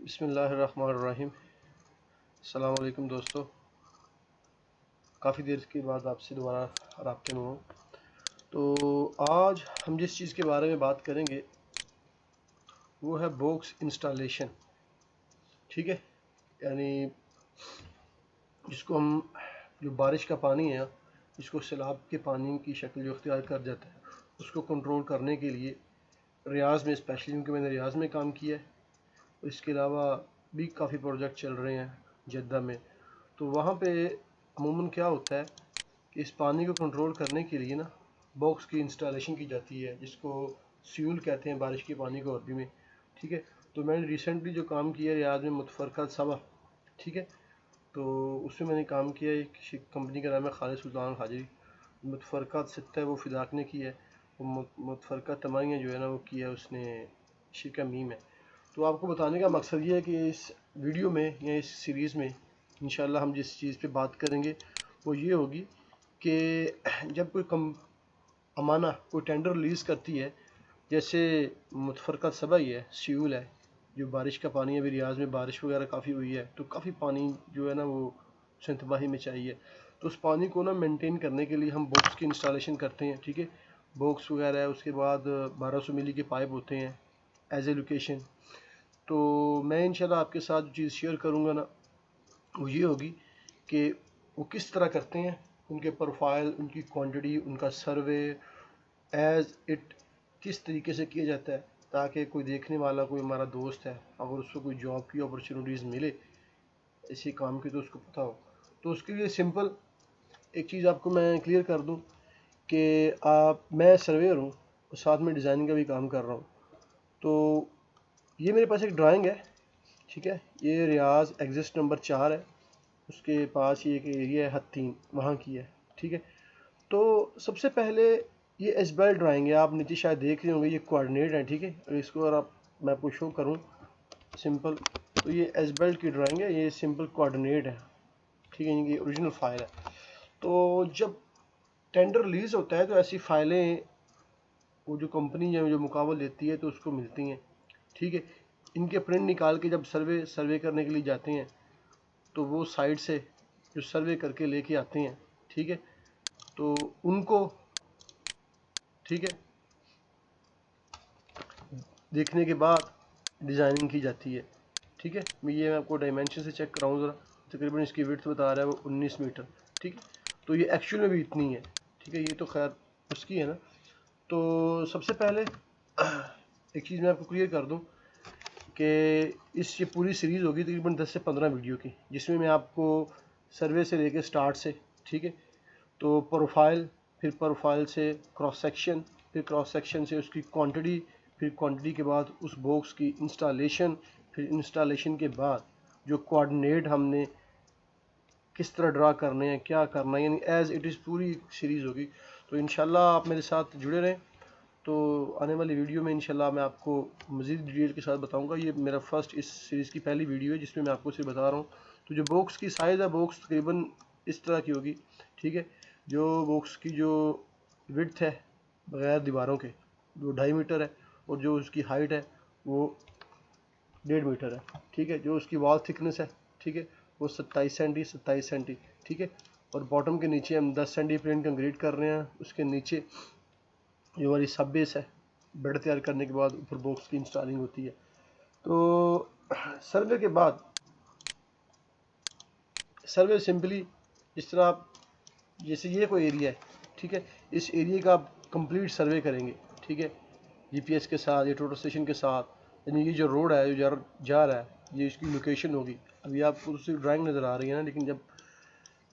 बिस्मिल्लाहिर्रहमानिर्रहीम। अस्सलाम वालेकुम दोस्तों, काफ़ी देर के बाद आपसे दोबारा राब्ते में हूँ। तो आज हम जिस चीज़ के बारे में बात करेंगे वो है बॉक्स इंस्टॉलेशन। ठीक है, यानी जिसको हम जो बारिश का पानी है, जिसको सैलाब के पानी की शक्ल जो अख्तियार कर जाता है, उसको कंट्रोल करने के लिए रियाज़ में, स्पेशली क्योंकि मैंने रियाज़ में काम किया है, इसके अलावा भी काफ़ी प्रोजेक्ट चल रहे हैं जद्दा में। तो वहाँ पे अमूमन क्या होता है कि इस पानी को कंट्रोल करने के लिए ना बॉक्स की इंस्टॉलेशन की जाती है, जिसको स्यूल कहते हैं बारिश के पानी को अरबी में। ठीक है, तो मैंने रिसेंटली जो काम किया रियाद में मुतफरका सबा, ठीक है, तो उसमें मैंने काम किया। एक कंपनी का नाम है खालिद सुल्तान हाजिरी। मुतफरका सत्ता है वो फिदाक ने की है, और मुतफरका तमाइयाँ जो है ना वो किया उसने शिरका मीम है। तो आपको बताने का मकसद ये है कि इस वीडियो में या इस सीरीज़ में इंशाल्लाह हम जिस चीज़ पे बात करेंगे वो ये होगी कि जब कोई अमाना कोई टेंडर रिलीज़ करती है, जैसे मुतफरका सबा ही है, स्यूल है, जो बारिश का पानी है। अभी रियाज में बारिश वगैरह काफ़ी हुई है, तो काफ़ी पानी जो है ना वो तबाही में चाहिए। तो उस पानी को ना मेंटेन करने के लिए हम बॉक्स की इंस्टॉलेशन करते हैं। ठीक है, बॉक्स वगैरह है, उसके बाद 1200 मिली के पाइप होते हैं एज ए लोकेशन। तो मैं इंशाल्लाह आपके साथ जो चीज़ शेयर करूँगा ना वो ये होगी कि वो किस तरह करते हैं, उनके प्रोफाइल, उनकी क्वांटिटी, उनका सर्वे एज इट किस तरीके से किया जाता है, ताकि कोई देखने वाला, कोई हमारा दोस्त है, अगर उसको कोई जॉब की अपॉर्चुनिटीज़ मिले इसी काम की तो उसको पता हो। तो उसके लिए सिंपल एक चीज़ आपको मैं क्लियर कर दूं कि मैं सर्वेयर हूँ और साथ में डिज़ाइनिंग का भी काम कर रहा हूँ। तो ये मेरे पास एक ड्राइंग है, ठीक है, ये रियाज एग्जिस्ट नंबर 4 है, उसके पास ये एक एरिया है हद 3, वहाँ की है। ठीक है, तो सबसे पहले ये एसबेल ड्राइंग है, आप नीचे शायद देख रहे होंगे, ये कोऑर्डिनेट है। ठीक है, और इसको अगर मैं आपको शो करूँ सिंपल, तो ये एसबेल की ड्राइंग है, ये सिंपल कोऑर्डिनेट है। ठीक है, ये ओरिजिनल फाइल है। तो जब टेंडर रिलीज़ होता है तो ऐसी फाइलें वो जो कंपनी है जो मुकाबल देती है तो उसको मिलती हैं। ठीक है, इनके प्रिंट निकाल के जब सर्वे करने के लिए जाते हैं तो वो साइट से जो सर्वे करके लेके आते हैं, ठीक है, तो उनको, ठीक है, देखने के बाद डिज़ाइनिंग की जाती है। ठीक है, मैं आपको डायमेंशन से चेक कराऊँ ज़रा, तकरीबन इसकी विड्थ बता रहा है वो 19 मीटर। ठीक है, तो ये एक्चुअल में भी इतनी है। ठीक है, ये तो खैर उसकी है ना। तो सबसे पहले एक चीज़ मैं आपको क्लियर कर दूं कि ये पूरी सीरीज़ होगी तकरीबन 10 से 15 वीडियो की, जिसमें मैं आपको सर्वे से लेके स्टार्ट से, ठीक है, तो प्रोफाइल, फिर प्रोफाइल से क्रॉस सेक्शन, फिर क्रॉस सेक्शन से उसकी क्वांटिटी, फिर क्वांटिटी के बाद उस बॉक्स की इंस्टॉलेशन, फिर इंस्टॉलेशन के बाद जो कोऑर्डिनेट हमने किस तरह ड्रा करने हैं, क्या करना है, यानी एज इट इज़ पूरी सीरीज़ होगी। तो इंशाल्लाह आप मेरे साथ जुड़े रहें। तो आने वाली वीडियो में इंशाल्लाह मैं आपको मज़ीद डिटेल के साथ बताऊंगा। ये मेरा फर्स्ट इस सीरीज़ की पहली वीडियो है जिसमें मैं आपको सिर्फ बता रहा हूँ। तो जो बॉक्स की साइज़ है, बॉक्स तकरीबन इस तरह की होगी। ठीक है, जो बॉक्स की जो विड्थ है बगैर दीवारों के वो 2.5 मीटर है, और जो उसकी हाइट है वो 1.5 मीटर है। ठीक है, जो उसकी वॉल थिकनेस है, ठीक है, वो 27 सेंटी। ठीक है, और बॉटम के नीचे हम 10 सेंटी प्लेन कंक्रीट कर रहे हैं। उसके नीचे जो हमारी सब बेस है, बेड तैयार करने के बाद ऊपर बॉक्स की इंस्टॉलिंग होती है। तो सर्वे के बाद, सर्वे सिंपली जिस तरह आप, जैसे ये कोई एरिया है, ठीक है, इस एरिया का आप कंप्लीट सर्वे करेंगे। ठीक है, जीपीएस के साथ या टोटल स्टेशन के साथ, यानी ये जो रोड है जो जा रहा है ये इसकी लोकेशन होगी। अभी आपको दूसरी ड्राइंग नज़र आ रही है ना, लेकिन जब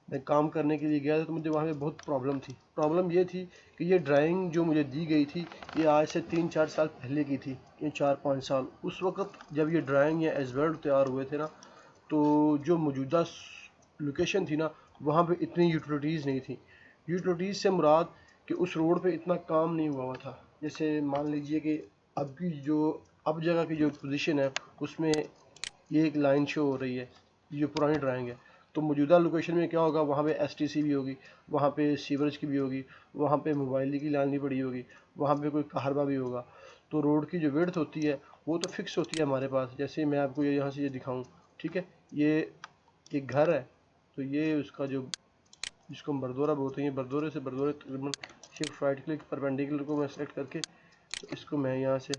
मैं काम करने के लिए गया था तो मुझे वहाँ पे बहुत प्रॉब्लम थी। प्रॉब्लम ये थी कि ये ड्राइंग जो मुझे दी गई थी ये आज से 3-4 साल पहले की थी, ये 4-5 साल। उस वक़्त जब ये ड्राइंग या एजवर्ड तैयार हुए थे ना, तो जो मौजूदा लोकेशन थी ना वहाँ पे इतनी यूटिलिटीज़ नहीं थी। यूटिलिटीज़ से मुराद कि उस रोड पे इतना काम नहीं हुआ था। जैसे मान लीजिए कि अब की जो अब जगह की जो पोजीशन है उसमें ये एक लाइन शो हो रही है, ये पुरानी ड्राइंग है। तो मौजूदा लोकेशन में क्या होगा, वहाँ पे एसटीसी भी होगी, वहाँ पे सीवरेज की भी होगी, वहाँ पे मोबाइल की लाइन भी पड़ी होगी, वहाँ पे कोई कहरबा भी होगा। तो रोड की जो विड्थ होती है वो तो फिक्स होती है हमारे पास। जैसे मैं आपको ये यहाँ से ये दिखाऊं, ठीक है, ये एक घर है, तो ये उसका जो जिसको हम बरदोरा बोलते हैं, बरदोरे से बरदोरे तकरीबन सिर्फ राइट क्लिक परपेंडिकुलर को मैं सेलेक्ट करके, तो इसको मैं यहाँ से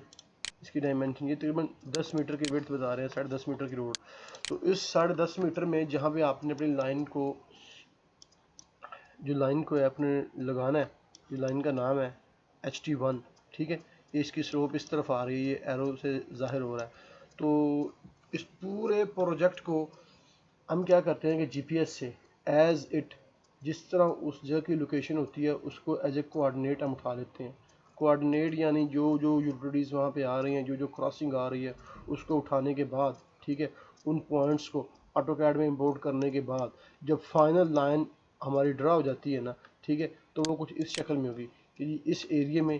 इसकी डायमेंशन ये तकरीबन 10 मीटर की विड्थ बता रहे हैं, 10.5 मीटर की रोड। तो इस 10.5 मीटर में जहाँ पे आपने अपनी लाइन को, जो लाइन को है आपने लगाना है, जो लाइन का नाम है HT1, ठीक है, ये इसकी स्लोप इस तरफ आ रही है, ये एरो से जाहिर हो रहा है। तो इस पूरे प्रोजेक्ट को हम क्या करते हैं कि जीपीएस से एज इट जिस तरह उस जगह की लोकेशन होती है उसको एज ए कोऑर्डिनेट हम उठा लेते हैं। कोऑर्डिनेट यानी जो जो यूटिलिटीज़ वहाँ पे आ रही हैं, जो जो क्रॉसिंग आ रही है, उसको उठाने के बाद, ठीक है, उन पॉइंट्स को ऑटोकैड में इंपोर्ट करने के बाद जब फाइनल लाइन हमारी ड्रा हो जाती है ना, ठीक है, तो वो कुछ इस शक्ल में होगी कि इस एरिया में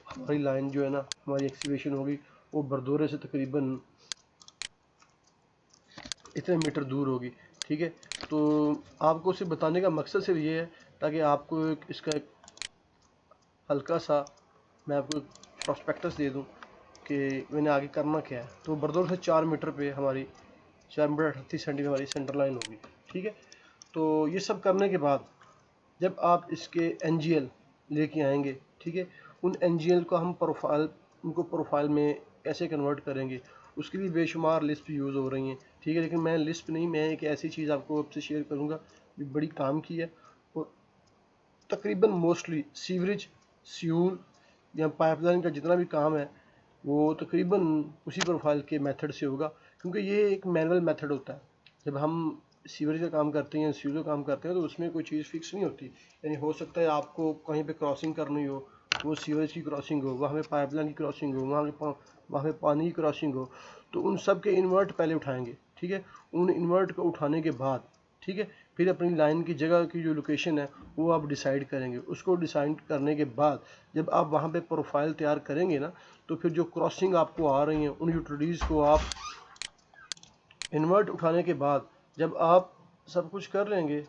हमारी लाइन जो है ना, हमारी एक्सकवेशन होगी, वो बरदोरे से तकरीबन इतने मीटर दूर होगी, ठीक है। तो आपको उसे बताने का मकसद सिर्फ ये है ताकि आपको इसका एक हल्का सा मैं आपको प्रोस्पेक्टस दे दूं कि मैंने आगे करना क्या है। तो बरदोर से 4 मीटर पे हमारी 4 मीटर 38 सेंटीमीटर हमारी सेंटर लाइन होगी, ठीक है। तो ये सब करने के बाद जब आप इसके NGL लेके आएंगे, ठीक है, उन NGL को हम उनको प्रोफाइल में कैसे कन्वर्ट करेंगे, उसके लिए बेशुमार लिस्ट यूज़ हो रही हैं, ठीक है। लेकिन मैं लिस्ट नहीं, मैं एक ऐसी चीज़ आपको आपसे शेयर करूँगा जो बड़ी काम की है, और तकरीबन मोस्टली सीवरेज, स्यूल या पाइपलाइन का जितना भी काम है वो तकरीबन उसी प्रोफाइल के मेथड से होगा, क्योंकि ये एक मैनुअल मेथड होता है। जब हम सीवरेज का काम करते हैं, स्यूल का काम करते हैं, तो उसमें कोई चीज़ फिक्स नहीं होती। यानी हो सकता है आपको कहीं पे क्रॉसिंग करनी हो, वो सीवरेज की क्रॉसिंग हो, वहाँ पे पाइपलाइन की क्रॉसिंग हो, वहाँ पे पानी की क्रॉसिंग हो, तो उन सब के इन्वर्ट पहले उठाएंगे, ठीक है। उन इन्वर्ट को उठाने के बाद, ठीक है, फिर अपनी लाइन की जगह की जो लोकेशन है वो आप डिसाइड करेंगे। उसको डिसाइड करने के बाद जब आप वहाँ पे प्रोफाइल तैयार करेंगे ना, तो फिर जो क्रॉसिंग आपको आ रही हैं उन यूटिलिटीज़ को आप इन्वर्ट उठाने के बाद जब आप सब कुछ कर लेंगे,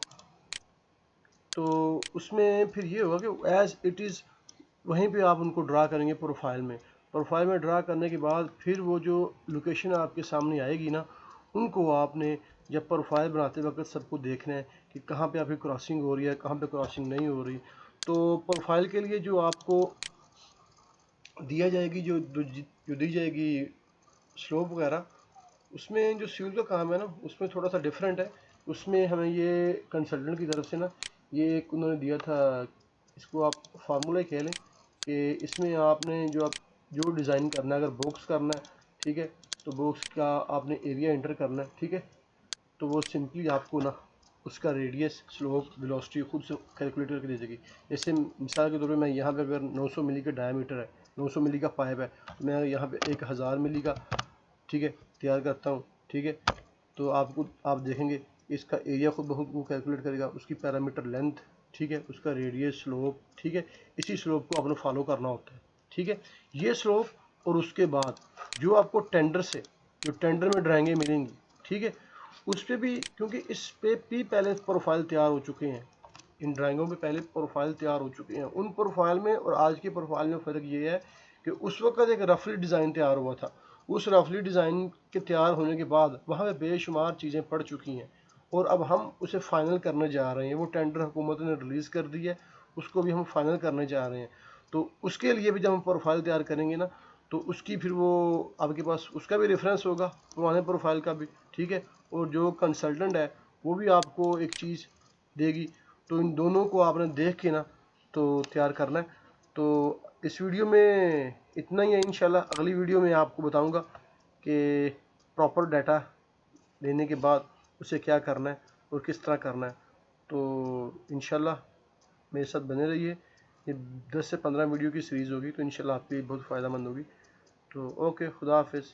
तो उसमें फिर ये होगा कि एज इट इज़ वहीं पे आप उनको ड्रा करेंगे प्रोफाइल में। प्रोफाइल में ड्रा करने के बाद फिर वो जो लोकेशन आपके सामने आएगी ना, उनको आपने जब प्रोफाइल बनाते वक्त सबको देखना है कि कहाँ पे आपकी क्रॉसिंग हो रही है, कहाँ पे क्रॉसिंग नहीं हो रही। तो प्रोफाइल के लिए जो आपको दिया जाएगी, जो दी जाएगी स्लोप वगैरह, उसमें जो सिविल का काम है ना उसमें थोड़ा सा डिफरेंट है। उसमें हमें ये कंसल्टेंट की तरफ से ना ये एक उन्होंने दिया था, इसको आप फार्मूला कह लें कि इसमें आपने जो डिज़ाइन करना है, अगर बॉक्स करना है, ठीक है, तो बॉक्स का आपने एरिया एंटर करना है, ठीक है। तो वो सिंपली आपको ना उसका रेडियस, स्लोप, वेलोसिटी खुद से कैलकुलेट करके दे देगी। जैसे मिसाल के तौर पे मैं यहाँ पे अगर 900 मिली का डायमीटर है, 900 मिली का पाइप है, तो मैं यहाँ पे 1000 मिली का, ठीक है, तैयार करता हूँ, ठीक है। तो आप देखेंगे इसका एरिया खुद बहुत वो कैलकुलेट करेगा, उसकी पैरामीटर लेंथ, ठीक है, उसका रेडियस, स्लोप, ठीक है। इसी स्लोप को आपने फॉलो करना होता है, ठीक है। ये स्लोप और उसके बाद जो आपको जो टेंडर में ड्राइंगें मिलेंगी, ठीक है, उस पर भी, क्योंकि इस पे भी पहले प्रोफाइल तैयार हो चुके हैं, इन ड्राइंगों में पहले प्रोफाइल तैयार हो चुके हैं। उन प्रोफाइल में और आज की प्रोफाइल में फ़र्क ये है कि उस वक्त एक रफली डिज़ाइन तैयार हुआ था, उस रफली डिज़ाइन के तैयार होने के बाद वहाँ पे बेशुमार चीज़ें पड़ चुकी हैं, और अब हम उसे फ़ाइनल करने जा रहे हैं। वो टेंडर हुकूमत ने रिलीज़ कर दी है, उसको भी हम फाइनल करने जा रहे हैं। तो उसके लिए भी जब हम प्रोफाइल तैयार करेंगे ना, तो उसकी फिर वो आपके पास उसका भी रेफरेंस होगा, पुराने प्रोफाइल का भी, ठीक है। और जो कंसल्टेंट है वो भी आपको एक चीज़ देगी। तो इन दोनों को आपने देख के ना तो तैयार करना है। तो इस वीडियो में इतना ही है। इंशाल्लाह अगली वीडियो में आपको बताऊंगा कि प्रॉपर डाटा लेने के बाद उसे क्या करना है और किस तरह करना है। तो इंशाल्लाह मेरे साथ बने रहिए। ये 10 से 15 वीडियो की सीरीज़ होगी, तो इंशाल्लाह आपके लिए बहुत फ़ायदेमंद होगी। तो ओके, खुदा हाफिज़।